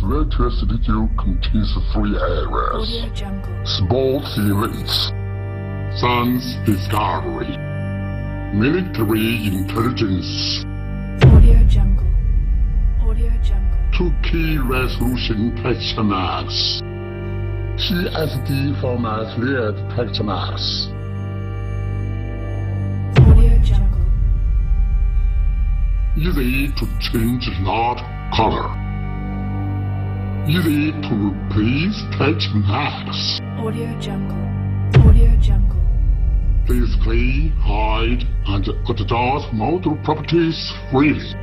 latest video contains free areas, Audio Jungle. sports events, science discovery, military intelligence, Audio Jungle. Audio Jungle. 2 key resolution text marks, PSD-formatted text marks, Audio Jungle. easy to change lot color, easy to replace text marks, Audio Jungle. Audio Jungle. display, hide, and adjust model properties freely.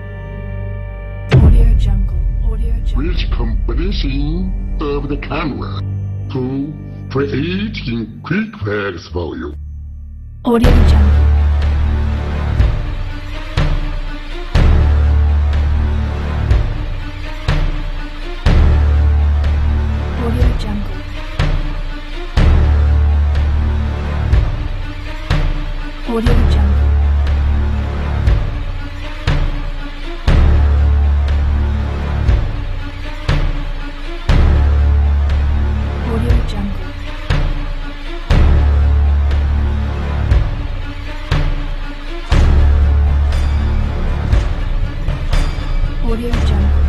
Audio Jungle. Audio Jungle. Rich combination of the camera to create in quick fix for you. Audio Jungle. Audio Jungle. Audio Jungle. Audio Jungle. Audio Jungle.